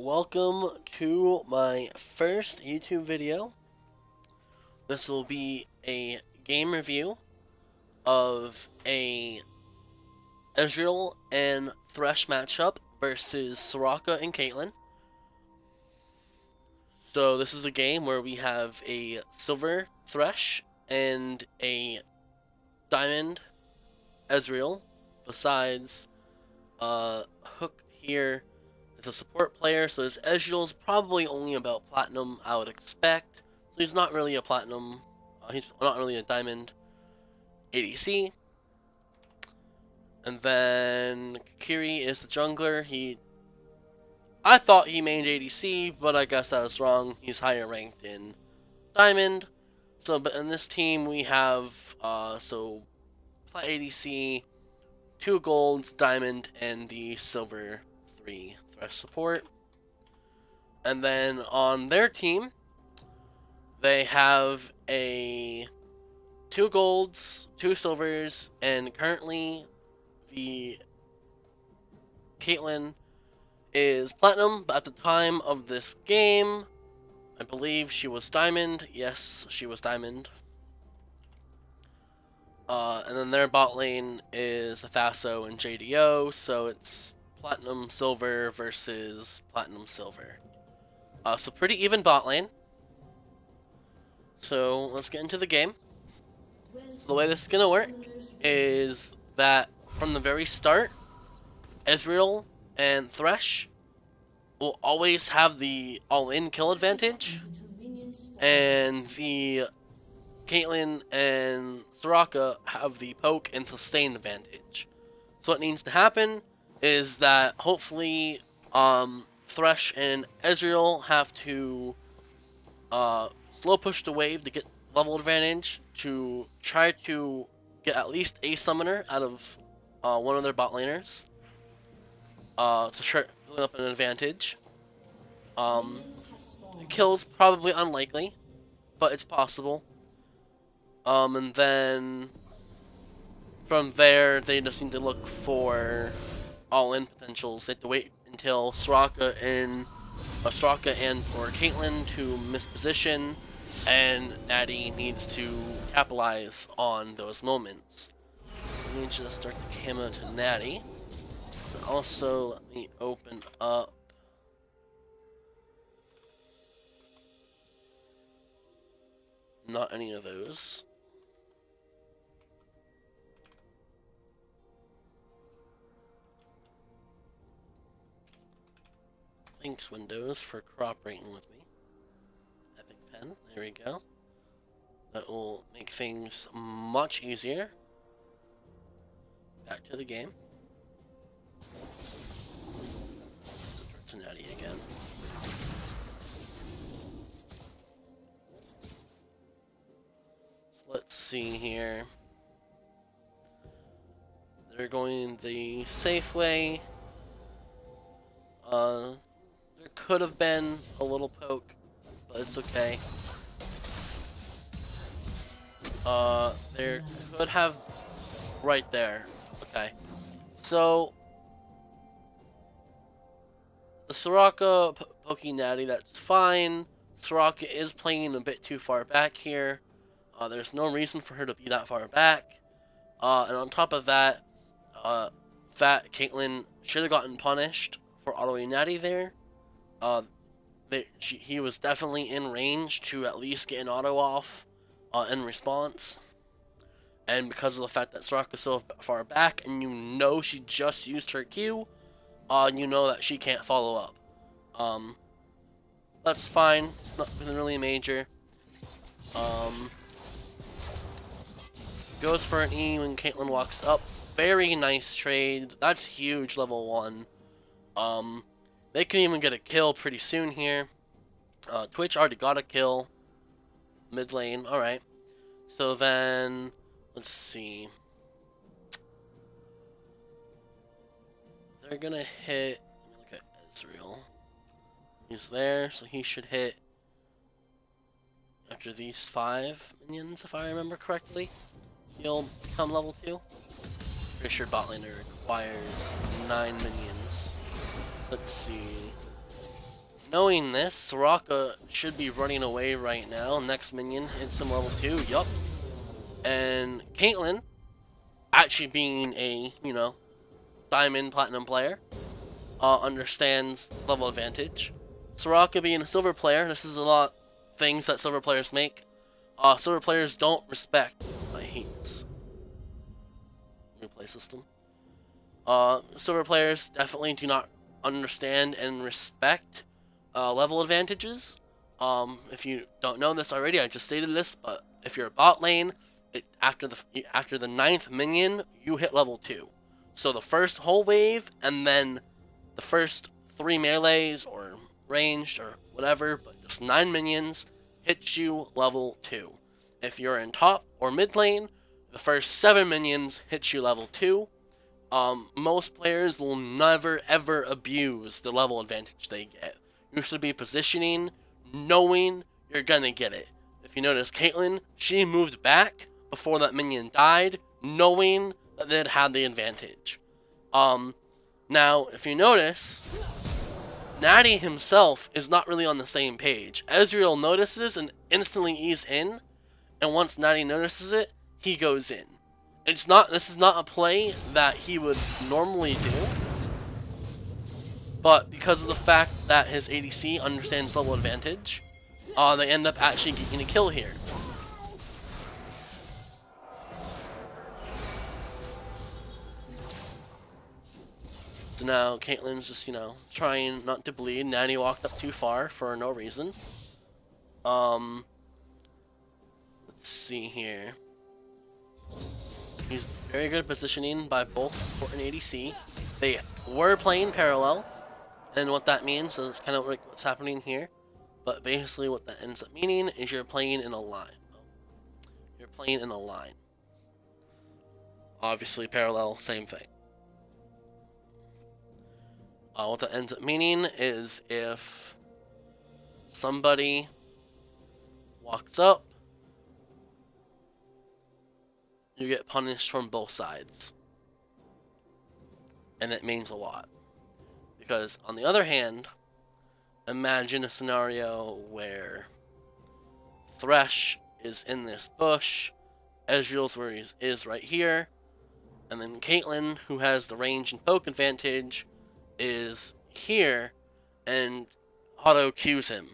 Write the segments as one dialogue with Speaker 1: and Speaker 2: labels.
Speaker 1: welcome to my first YouTube video. This will be a game review of a Ezreal and Thresh matchup versus Soraka and Caitlyn. So this is a game where we have a silver Thresh and a diamond Ezreal, besides Hook here. It's a support player, so his Ezreal's probably only about platinum, I would expect. So he's not really a platinum, he's not really a diamond ADC. And then Kiri is the jungler. I thought he mained ADC, but I guess I was wrong. He's higher ranked in diamond. So, but in this team we have plat ADC, 2 golds, diamond, and the silver 3 thresh support. And then on their team, they have a 2 golds, 2 silvers, and currently the Caitlyn is platinum, but at the time of this game, I believe she was diamond. Yes, she was diamond. And then their bot lane is Faso and JDO, so it's platinum silver versus platinum silver. So pretty even bot lane. So let's get into the game. So the way this is gonna work is that from the very start, Ezreal and Thresh will always have the all-in kill advantage, and the Caitlyn and Soraka have the poke and sustain advantage. So what needs to happen is that hopefully Thresh and Ezreal have to slow push the wave to get level advantage, to try to get at least a summoner out of one of their bot laners to start building up an advantage. Kills probably unlikely, but it's possible. And then from there, they just need to look for all-in potentials. They have to wait until Soraka and or Caitlyn to miss position, and Natty needs to capitalize on those moments. Let me just start the camera to Natty. And also, let me open up not any of those. Thanks, Windows, for cooperating with me. Epic Pen, there we go. That will make things much easier. Back to the game. To Natty again. Let's see here. They're going the safe way. There could have been a little poke, but it's okay. There could have right there. Okay. So the Soraka poking Natty, that's fine. Soraka is playing a bit too far back here. There's no reason for her to be that far back. And on top of that, Fat Caitlyn should have gotten punished for autoing Natty there. He was definitely in range to at least get an auto off in response. And because of the fact that Soraka's so far back, and you know she just used her Q, you know that she can't follow up. That's fine, nothing really major. Goes for an E when Caitlyn walks up. Very nice trade. That's huge, level 1. They can even get a kill pretty soon here. Twitch already got a kill. Mid lane, alright. So then, let's see. They're gonna hit, let me look at Ezreal. He's there, so he should hit after these 5 minions, if I remember correctly. He'll become level 2. Pretty sure bot laner requires 9 minions. Let's see. knowing this, Soraka should be running away right now. Next minion hits him level 2, yup. And Caitlyn, actually being a, diamond platinum player, understands level advantage. Soraka being a silver player, this is a lot of things that silver players make. Silver players don't respect. I hate this replay system. Silver players definitely do not understand and respect level advantages. If you don't know this already, I just stated this, but if you're a bot lane, after the 9th minion, you hit level 2. So the first whole wave, and then the first 3 melees or ranged or whatever, but just 9 minions hits you level 2. If you're in top or mid lane, the first 7 minions hits you level 2. Most players will never ever abuse the level advantage they get. You should be positioning, knowing you're gonna get it. If you notice, Caitlyn, she moved back before that minion died, knowing that they'd had the advantage. Now, if you notice, Natty himself is not really on the same page. Ezreal notices and instantly ease in, and once Natty notices it, he goes in. This is not a play that he would normally do, but because of the fact that his ADC understands level advantage, they end up actually getting a kill here. So now Caitlyn's just, trying not to bleed. Natty walked up too far for no reason. Let's see here. He's very good positioning by both support and ADC. They were playing parallel, and what that means is kind of like what's happening here. But basically what that ends up meaning is you're playing in a line. You're playing in a line. Obviously parallel, same thing. What that ends up meaning is if somebody walks up, you get punished from both sides. And it means a lot. Because on the other hand, imagine a scenario where Thresh is in this bush, Ezreal's where he is right here, and then Caitlyn, who has the range and poke advantage, is here, and auto Qs him.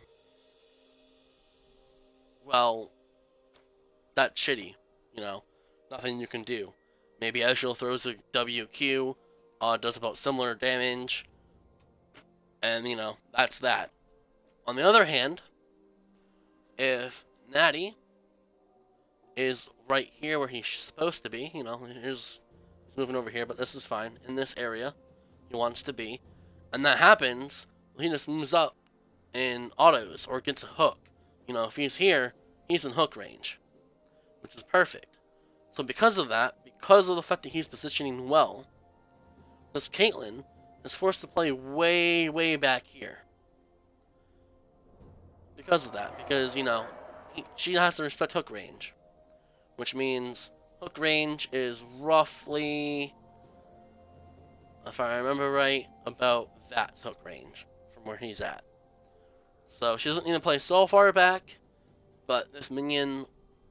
Speaker 1: Well, that's shitty, nothing you can do. Maybe Ezreal throws a WQ, does about similar damage, and that's that. On the other hand, if Natty is right here where he's supposed to be, he's moving over here, but this is fine, in this area he wants to be, and that happens, he just moves up in autos or gets a hook. If he's here, he's in hook range, which is perfect. So because of that, because of the fact that he's positioning well, this Caitlyn is forced to play way, way back here. Because of that, because, she has to respect hook range, which means hook range is roughly, if I remember right, about that hook range from where he's at. So she doesn't need to play so far back, but this minion,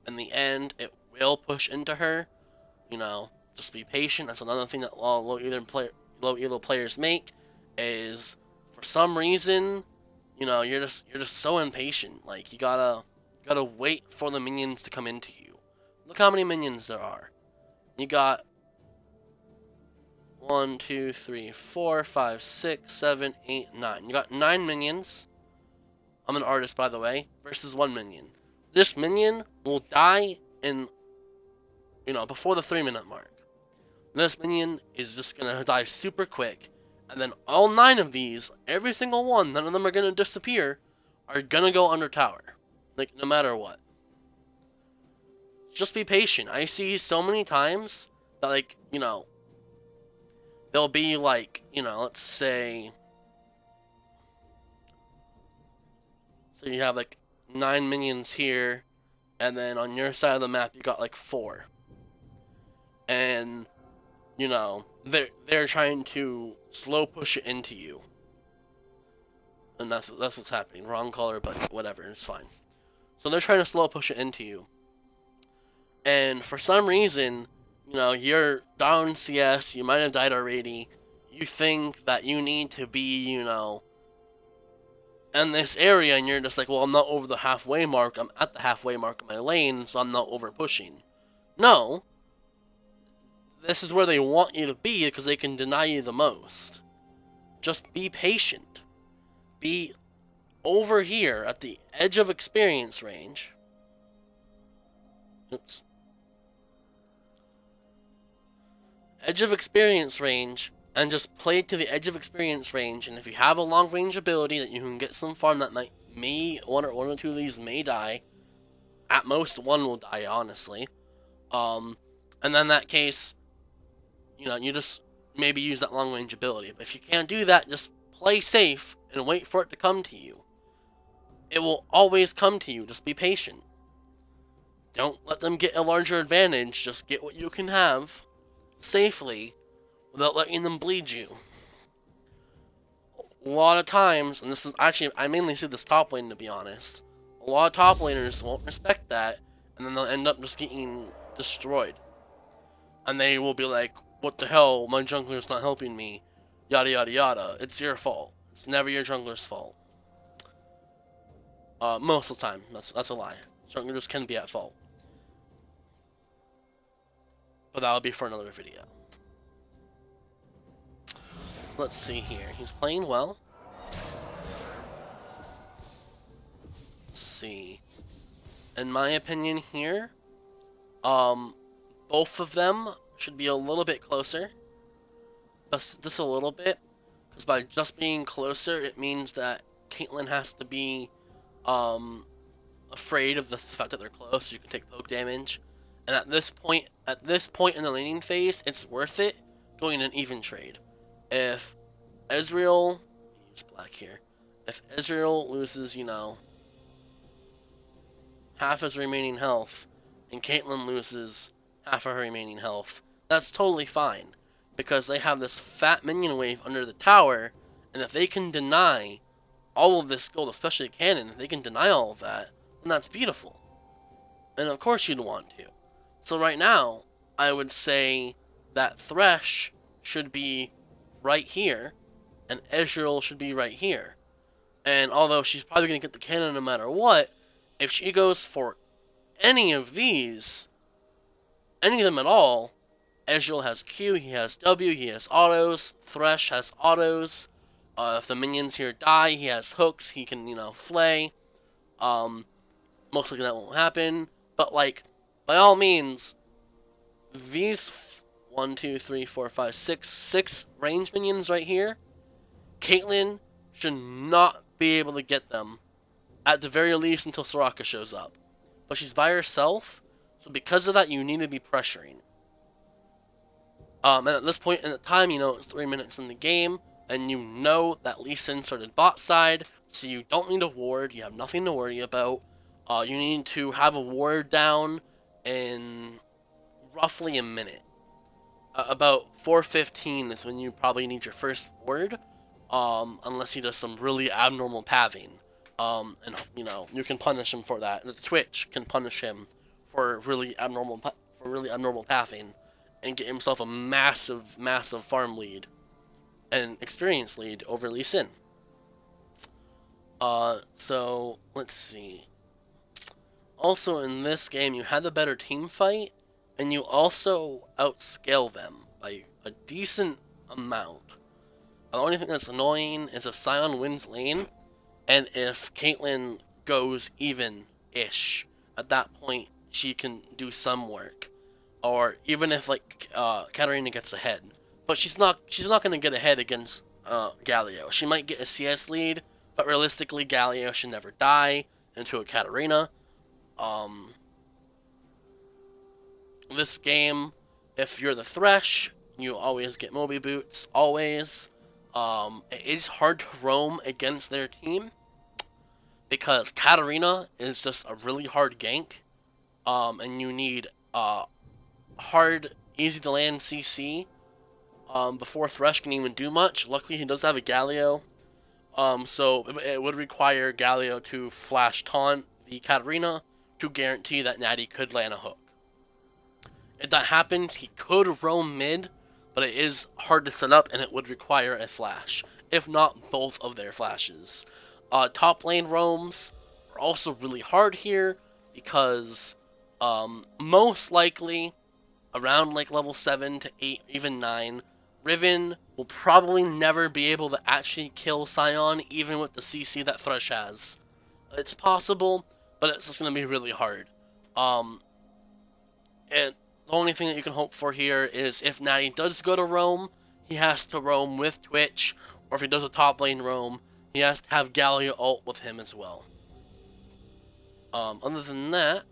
Speaker 1: in the end, it will push into her. Just be patient. That's another thing that low elo players make, is for some reason, you're just so impatient. Like you gotta wait for the minions to come into you. Look how many minions there are. You got 1, 2, 3, 4, 5, 6, 7, 8, 9. You got 9 minions. I'm an artist, by the way, versus 1 minion. This minion will die in, before the 3-minute mark. This minion is just gonna die super quick, and then all 9 of these, every single one, none of them are gonna disappear, are gonna go under tower. Like, no matter what. Just be patient. I see so many times that, like, there'll be, like, let's say, so you have, like, 9 minions here, and then on your side of the map, you got, like, 4. And, they're trying to slow push it into you. and that's what's happening. Wrong color, but whatever, it's fine. So they're trying to slow push it into you. And for some reason, you know, you're down CS, you might have died already, you think that you need to be, you know, in this area, and you're just like, well, I'm not over the halfway mark, I'm at the halfway mark of my lane, so I'm not over pushing. No. This is where they want you to be because they can deny you the most. Just be patient. Be over here at the edge of experience range. Oops. Edge of experience range, and just play to the edge of experience range. And if you have a long range ability that you can get some farm that one or two of these may die. At most, one will die, honestly. And then in that case, you know, you just maybe use that long range ability. But if you can't do that, just play safe and wait for it to come to you. It will always come to you. Just be patient. Don't let them get a larger advantage. Just get what you can have safely without letting them bleed you. A lot of times, and this is actually, I mainly see this top lane to be honest, a lot of top laners won't respect that, and then they'll end up just getting destroyed. And they will be like, what the hell, my jungler's not helping me, yada yada yada. It's your fault. It's never your jungler's fault. Most of the time, that's a lie. Junglers can be at fault. But that'll be for another video. Let's see here. He's playing well. Let's see. In my opinion here, both of them should be a little bit closer. Just a little bit. Because by just being closer, it means that Caitlyn has to be afraid of the fact that they're close, so you can take poke damage. And at this point in the laning phase, it's worth it going an even trade. If Ezreal, use black here. If Ezreal loses, you know, half his remaining health, and Caitlyn loses half of her remaining health, that's totally fine, because they have this fat minion wave under the tower, and if they can deny all of this gold, especially cannon, if they can deny all of that, then that's beautiful. And of course you'd want to. So right now, I would say that Thresh should be right here, and Ezreal should be right here. And although she's probably going to get the cannon no matter what, if she goes for any of these, any of them at all, Ezreal has Q, he has W, he has autos, Thresh has autos. If the minions here die, he has hooks, he can, you know, flay. Most likely that won't happen, but like, by all means, these 1, 2, 3, 4, 5, 6 range minions right here, Caitlyn should not be able to get them, at the very least until Soraka shows up. But she's by herself, so because of that, you need to be pressuring. And at this point in the time, you know it's 3 minutes in the game, and you know that Lee Sin started bot side, so you don't need a ward, you have nothing to worry about. You need to have a ward down in roughly a minute. About 4:15 is when you probably need your first ward, unless he does some really abnormal pathing. And you know, you can punish him for that. The Twitch can punish him for really abnormal pathing, and get himself a massive farm lead and experience lead over Lee Sin. So let's see. Also in this game, you had the better team fight, and you also outscale them by a decent amount. The only thing that's annoying is if Sion wins lane, and if Caitlyn goes even-ish. At that point, she can do some work. Or even if, like, Katarina gets ahead. But she's not going to get ahead against Galio. She might get a CS lead, but realistically, Galio should never die into a Katarina. This game, if you're the Thresh, you always get Moby Boots, always. It is hard to roam against their team, because Katarina is just a really hard gank, and you need hard, easy to land CC before Thresh can even do much. Luckily, he does have a Galio. So it would require Galio to flash taunt the Katarina to guarantee that Natty could land a hook. If that happens, he could roam mid, but it is hard to set up and it would require a flash, if not both of their flashes. Top lane roams are also really hard here because most likely around like level 7 to 8, even 9, Riven will probably never be able to actually kill Sion, even with the CC that Thresh has. It's possible, but it's just going to be really hard. And the only thing that you can hope for here is if Natty does go to roam, he has to roam with Twitch, or if he does a top lane roam, he has to have Galio ult with him as well. Other than that,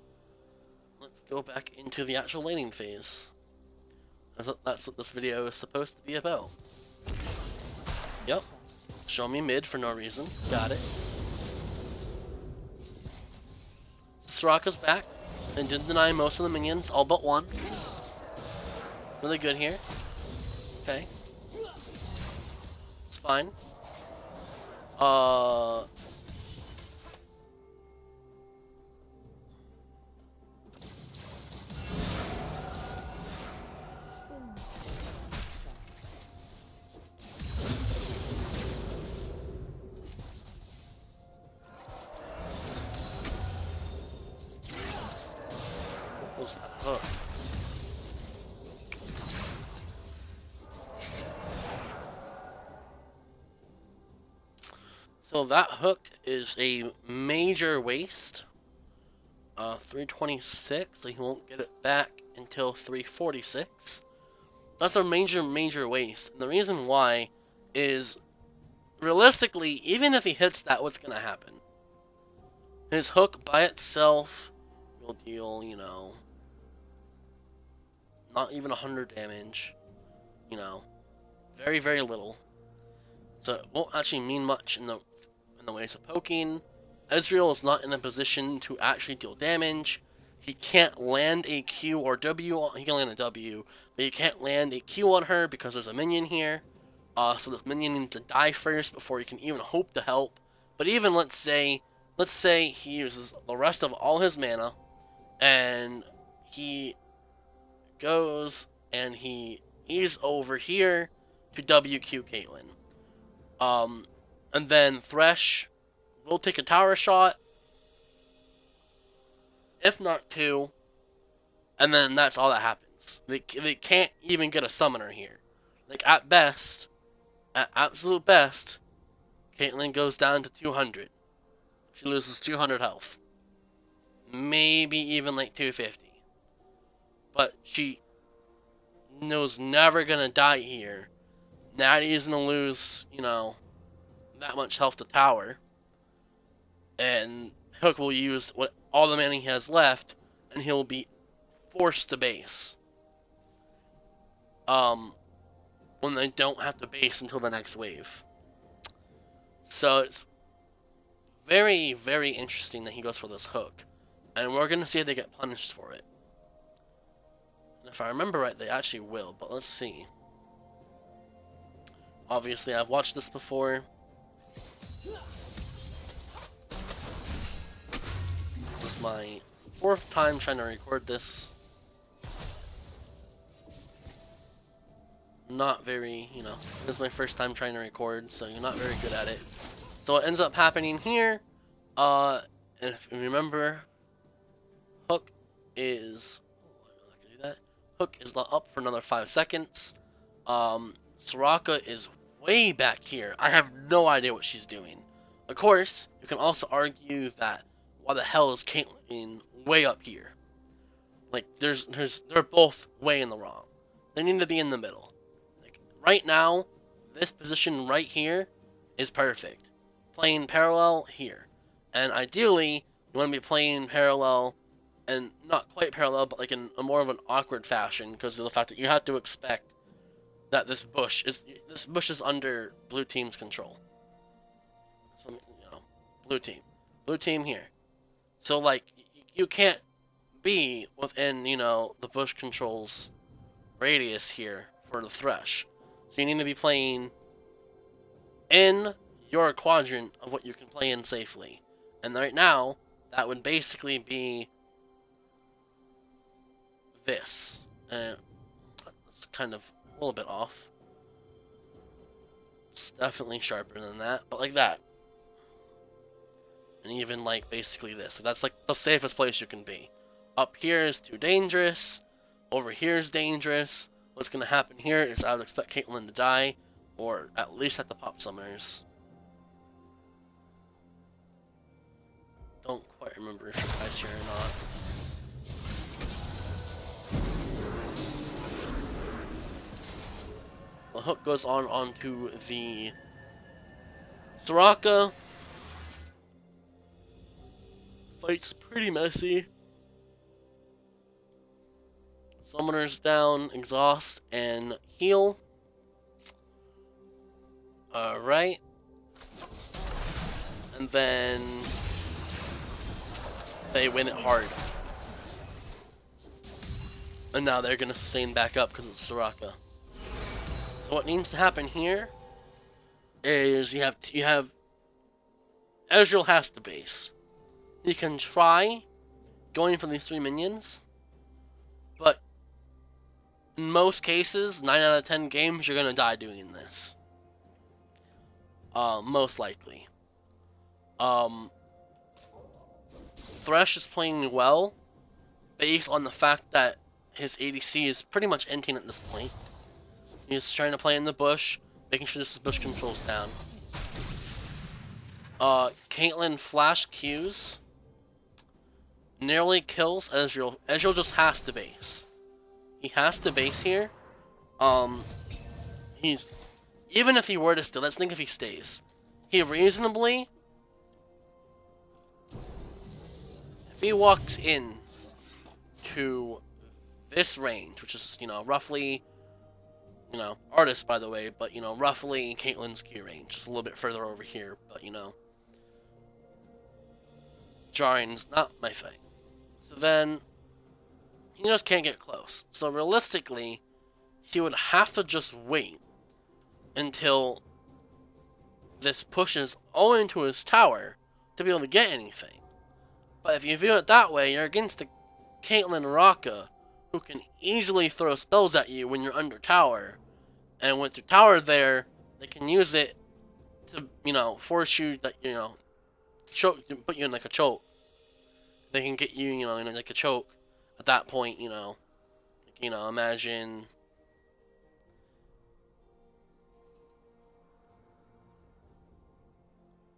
Speaker 1: let's go back into the actual laning phase. That's what this video is supposed to be about. Yep. Show me mid for no reason. Got it. Soraka's back and did deny most of the minions, all but one. Really good here. Okay. It's fine. What was that hook? So that hook is a major waste. 326, so he won't get it back until 346. That's a major waste. And the reason why is, realistically, even if he hits that, what's gonna happen? His hook by itself will deal, you know, not even 100 damage. You know, very little. So it won't actually mean much in the ways of poking. Ezreal is not in a position to actually deal damage. He can't land a Q or W. He can land a W, but he can't land a Q on her because there's a minion here. So this minion needs to die first before he can even hope to help. But even let's say he uses the rest of all his mana, and he goes and he's over here to WQ Caitlyn. And then Thresh will take a tower shot, if not two, and then that's all that happens. They can't even get a summoner here. Like, at best, at absolute best, Caitlyn goes down to 200. She loses 200 health. Maybe even like 250. But she knows never gonna die here. Natty is gonna lose, you know, that much health to tower. And Hook will use what all the mana he has left, and he'll be forced to base. When they don't have to base until the next wave. So it's very interesting that he goes for this hook. And we're gonna see if they get punished for it. And if I remember right, they actually will, but let's see. Obviously, I've watched this before. This is my 4th time trying to record this. Not very, you know, this is my 1st time trying to record, so you're not very good at it. So what ends up happening here, and if you remember, Hook is, I'm not gonna do that. Hook is up for another 5 seconds. Soraka is way back here. I have no idea what she's doing. Of course, you can also argue that why the hell is Caitlyn way up here? Like, they're both way in the wrong. They need to be in the middle. Like, right now, this position right here is perfect. Playing parallel here. And ideally, you want to be playing parallel, and not quite parallel, but like in a more of an awkward fashion, because of the fact that you have to expect that this bush is under blue team's control. So, you know, blue team here. So like, you can't be within, you know, the bush control's radius here for the thresh. So you need to be playing in your quadrant of what you can play in safely. And right now, that would basically be this. It's kind of a little bit off. It's definitely sharper than that, but like that. And even like basically this. So that's like the safest place you can be. Up here is too dangerous. Over here is dangerous. What's going to happen here is I would expect Caitlyn to die, or at least at the pop summoners. Don't quite remember if she dies here or not. The hook goes on onto the Soraka. Fight's pretty messy. Summoners down, exhaust, and heal. Alright. And then they win it hard. And now they're gonna sustain back up because it's Soraka. So what needs to happen here is you have Ezreal has to base. You can try going for these 3 minions, but in most cases, 9 out of 10 games, you're gonna die doing this. Most likely. Thresh is playing well, based on the fact that his ADC is pretty much ending at this point. He's trying to play in the bush, making sure this bush control's down. Caitlyn flash Qs, nearly kills Ezreal. Ezreal just has to base. He has to base here. He's even if he were to stay, let's think if he stays. He reasonably, if he walks in to this range, which is, roughly, artist by the way, but, roughly Caitlyn's Q range, just a little bit further over here, but, jarring's not my thing. So then, he just can't get close. So realistically, he would have to just wait until this pushes all into his tower to be able to get anything. But if you view it that way, you're against the Caitlyn Raka, who can easily throw spells at you when you're under tower. And with your tower there, they can use it to, force you, choke, put you in like a choke. They can get you, in like a choke. At that point, imagine,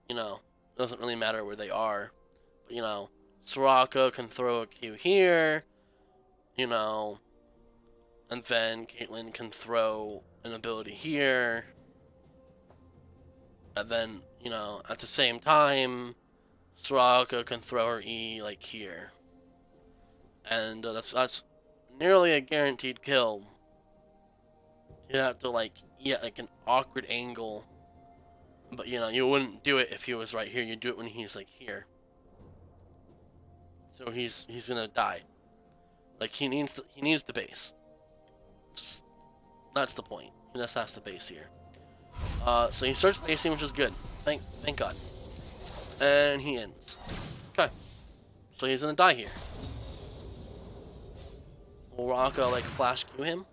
Speaker 1: it doesn't really matter where they are. But, Soraka can throw a Q here, and then Caitlyn can throw an ability here. And then, at the same time, Soraka can throw her E, like, here. And that's nearly a guaranteed kill. You have to, like an awkward angle. But, you wouldn't do it if he was right here. You'd do it when he's, like, here. So he's gonna die. Like, he needs the base. That's the point. He just has the base here. So he starts basing, which is good. Thank God. And he ends. Okay. So he's gonna die here. Will Raka, like, flash Q him?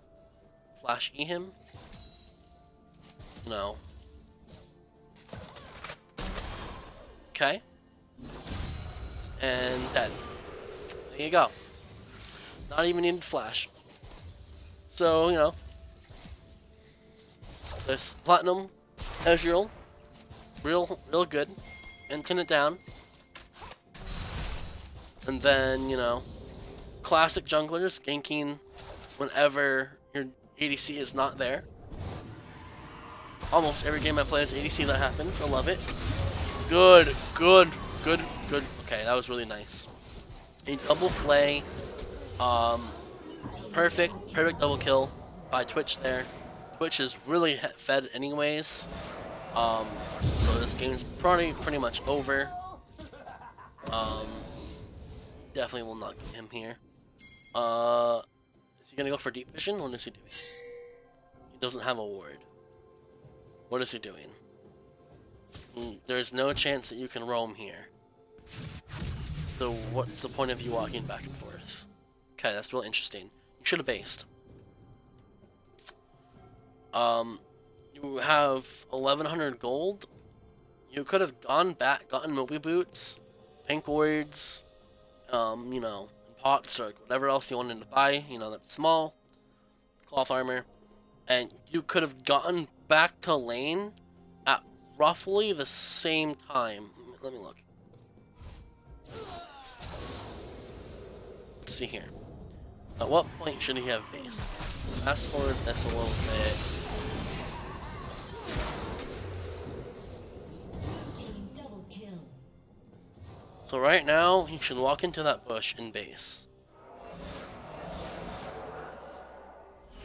Speaker 1: Flash E him? No. Okay. And dead. There you go. Not even needed flash. So, this platinum Ezreal, real good. And tin it down. And then, classic junglers ganking whenever your ADC is not there. Almost every game I play as ADC that happens. I love it. Good. Okay, that was really nice. A double flay. Perfect double kill by Twitch there. Twitch is really fed anyways. So this game's pretty much over. Definitely will not get him here. Is he gonna go for deep vision? What is he doing? He doesn't have a ward. What is he doing? There's no chance that you can roam here. So what's the point of you walking back and forth? Okay, that's real interesting. You should have based. You have 1100 gold. You could have gone back, gotten Moby Boots, Pink Words, you know, pots or whatever else you wanted to buy, you know, that's small, cloth armor, and you could have gotten back to lane at roughly the same time. Let me look. Let's see here. At what point should he have base? Fast forward this a little bit. So right now, he should walk into that bush in base.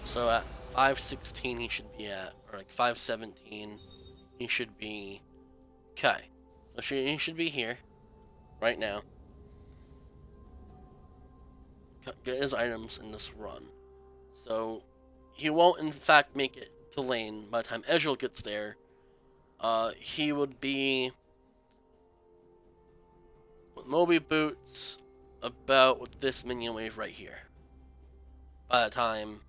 Speaker 1: So at 516 he should be at, or like 517, he should be, okay. So he should be here, right now. Get his items in this run. So he won't in fact make it to lane by the time Ezreal gets there. He would be with Moby Boots about with this minion wave right here. By the time,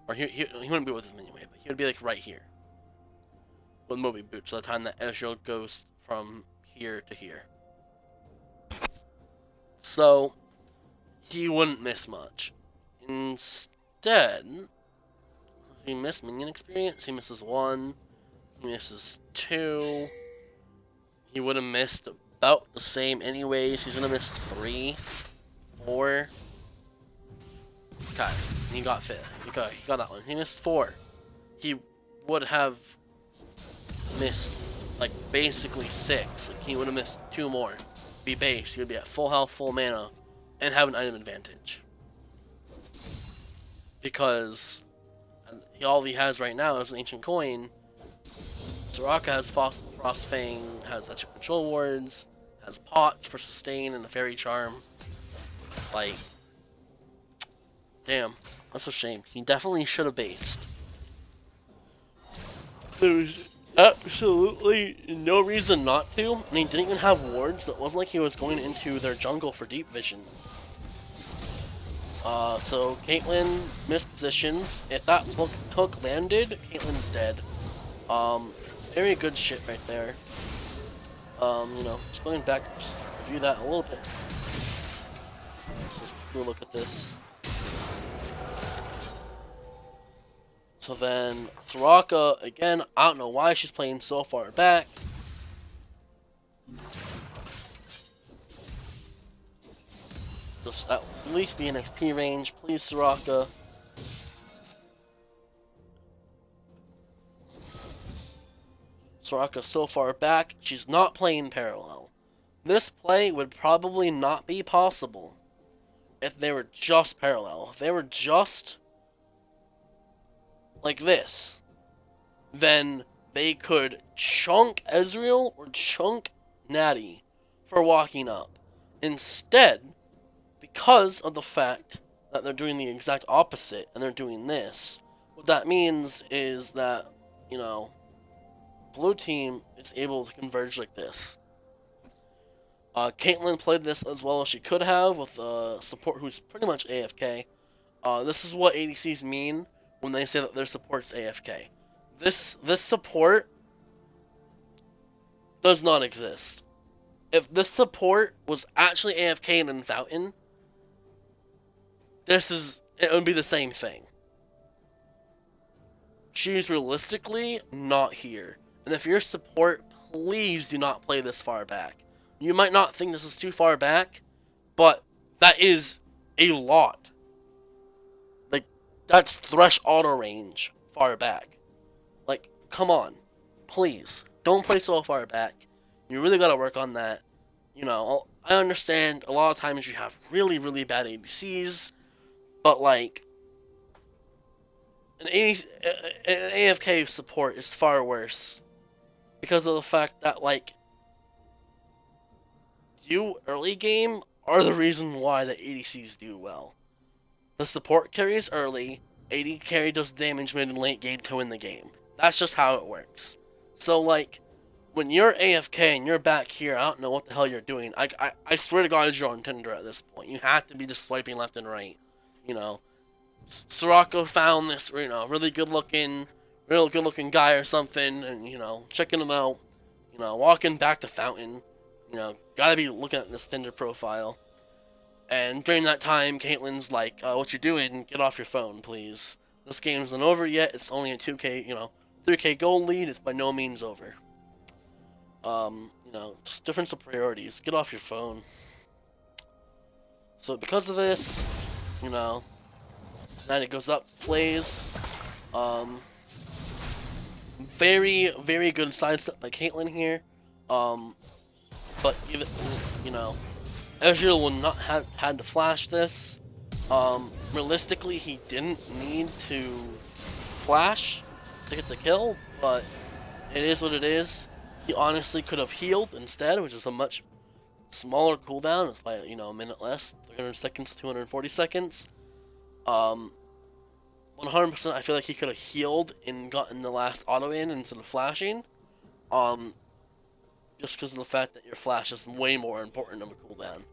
Speaker 1: or he wouldn't be with his minion wave, but he would be like right here with Moby Boots by the time that Ezreal goes from here to here. So he wouldn't miss much. Instead, if he missed minion experience, he misses 1, he misses 2, he would have missed about the same anyways. He's gonna miss 3, 4. Okay, and he got fit. He got that one. He missed 4. He would have missed like basically 6. Like he would have missed 2 more. Be base. He would be at full health, full mana, and have an item advantage. Because all he has right now is an ancient coin. Soraka has Frostfang, has extra control wards, has pots for sustain and a fairy charm. Like, damn, that's a shame. He definitely should have based. There's absolutely no reason not to, and he didn't even have wards. So it wasn't like he was going into their jungle for deep vision. So Caitlyn missed positions. If that hook landed, Caitlyn's dead. Very good shit right there. You know, just going back to just review that a little bit. Let's just look at this. So then, Soraka, again, I don't know why she's playing so far back. Just at least be in XP range, please, Soraka. Soraka so far back, she's not playing parallel. This play would probably not be possible if they were just parallel. If they were just like this, then they could chunk Ezreal or chunk Natty for walking up. Instead, because of the fact that they're doing the exact opposite and they're doing this, what that means is that, you know, blue team is able to converge like this. Caitlyn played this as well as she could have with support who's pretty much AFK. This is what ADCs mean when they say that their support's AFK. This support does not exist. If this support was actually AFK in Fountain, it would be the same thing. She's realistically not here. And if you're support, please do not play this far back. You might not think this is too far back, but that is a lot. Like, that's thresh auto range far back. Like, come on. Please. Don't play so far back. You really gotta work on that. You know, I understand a lot of times you have really, really bad ADCs, but like, an AFK support is far worse because of the fact that, like, you early game are the reason why the ADCs do well. The support carries early, AD carry does damage mid and late game to win the game. That's just how it works. So, like, when you're AFK and you're back here, I don't know what the hell you're doing. I swear to God, you're on Tinder at this point. You have to be just swiping left and right. You know, Soraka found this, really real good looking guy or something, and checking him out. Walking back to Fountain. Gotta be looking at this Tinder profile. And during that time, Caitlyn's like, "What you doing? Get off your phone, please. This game's not over yet. It's only a 2K, 3K gold lead. It's by no means over. Just difference of priorities. Get off your phone." So because of this, then it goes up, plays. Very, very good sidestep by Caitlyn here. But even, Ezreal would not have had to flash this. Realistically, he didn't need to flash to get the kill, but it is what it is. He honestly could have healed instead, which is a much smaller cooldown. It's by, a minute less, 300 seconds to 240 seconds. 100% I feel like he could have healed and gotten the last auto in instead of flashing. Just because of the fact that your flash is way more important of a cooldown.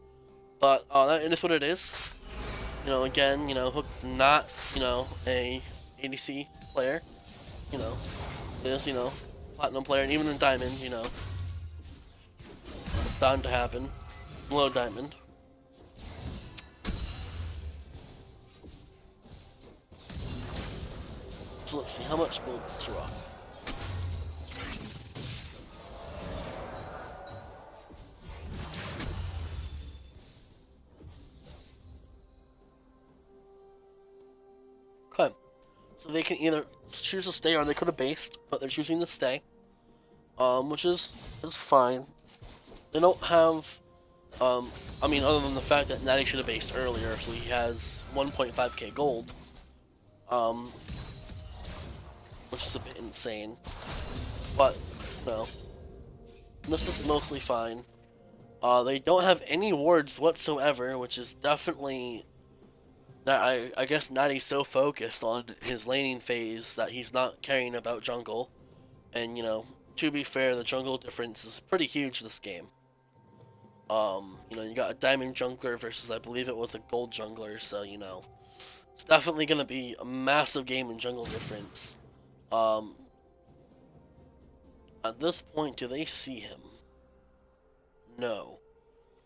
Speaker 1: But that is what it is. Again, Hook's not, a ADC player. Is, platinum player, and even in Diamond, it's bound to happen. Below Diamond. So let's see, how much gold does he rock? Okay. So they can either choose to stay or they could have based, but they're choosing to stay. Which is fine. They don't have, other than the fact that Natty should have based earlier, so he has 1.5k gold. Which is a bit insane. But, this is mostly fine. They don't have any wards whatsoever, which is definitely that I guess Natty's so focused on his laning phase that he's not caring about jungle. And, to be fair, the jungle difference is pretty huge this game. You got a diamond jungler versus, I believe it was a gold jungler, so, it's definitely going to be a massive game in jungle difference. At this point, do they see him? No.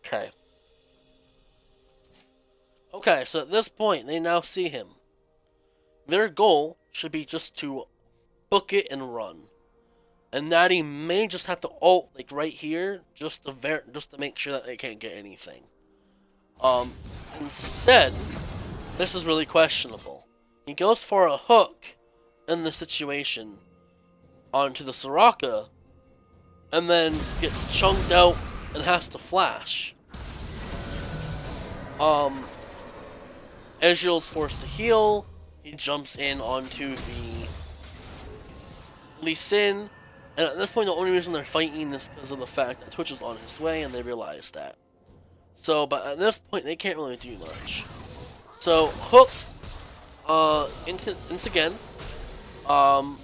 Speaker 1: Okay. Okay, so at this point, they now see him. Their goal should be just to book it and run. And Natty may just have to ult, like, right here, just to make sure that they can't get anything. Instead, this is really questionable. He goes for a hook in this situation onto the Soraka, and then gets chunked out and has to flash. Ezreal's forced to heal. He jumps in onto the Lee Sin, and at this point the only reason they're fighting is because of the fact that Twitch is on his way and they realize that. So, but at this point they can't really do much. So, Hook, ints again. Hardcore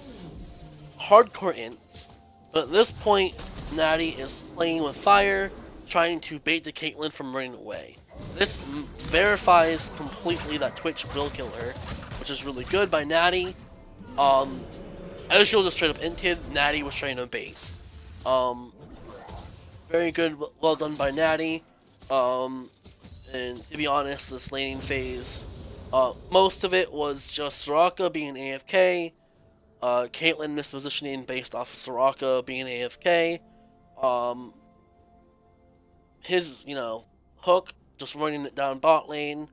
Speaker 1: ints. But at this point, Natty is playing with fire, trying to bait the Caitlyn from running away. This verifies completely that Twitch will kill her, which is really good by Natty. Ezreal just straight up inted, Natty was trying to bait. Very good, well done by Natty. And to be honest, this laning phase, most of it was just Soraka being AFK, Caitlyn mispositioning based off of Soraka being AFK, his, Hook just running it down bot lane,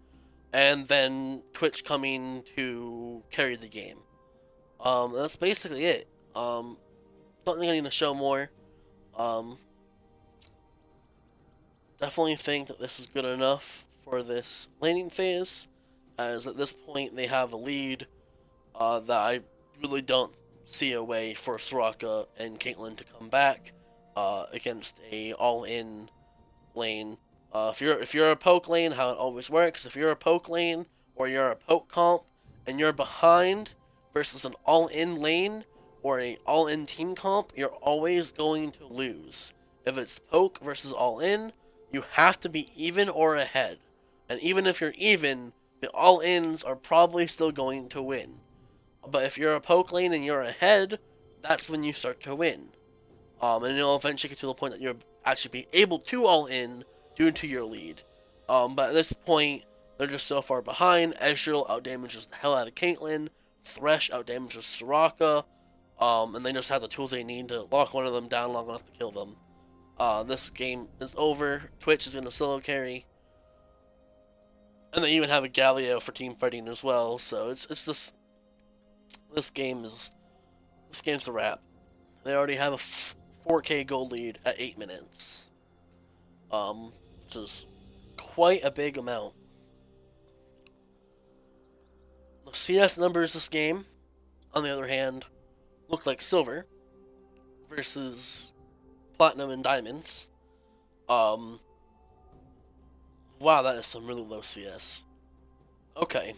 Speaker 1: and then Twitch coming to carry the game. That's basically it. Don't think I need to show more. Definitely think that this is good enough for this laning phase, as at this point they have a lead that I really don't see a way for Soraka and Caitlyn to come back against a all-in lane. If you're a poke lane, how it always works, if you're a poke lane or you're a poke comp and you're behind versus an all-in lane or a all-in team comp, you're always going to lose. If it's poke versus all-in, you have to be even or ahead. And even if you're even, the all-ins are probably still going to win. But if you're a poke lane and you're ahead, that's when you start to win. And you'll eventually get to the point that you'll actually be able to all-in due to your lead. But at this point, they're just so far behind. Ezreal outdamages the hell out of Caitlyn. Thresh outdamages Soraka. And they just have the tools they need to lock one of them down long enough to kill them. This game is over. Twitch is going to solo carry. And they even have a Galio for team fighting as well. So it's this game's a wrap. They already have a 4K gold lead at 8 minutes. Which is quite a big amount. The CS numbers this game, on the other hand, look like silver versus platinum and diamonds. Wow, that is some really low CS. Okay.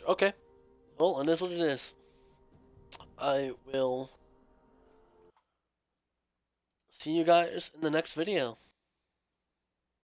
Speaker 1: Okay. Well, it is what it is. I will see you guys in the next video.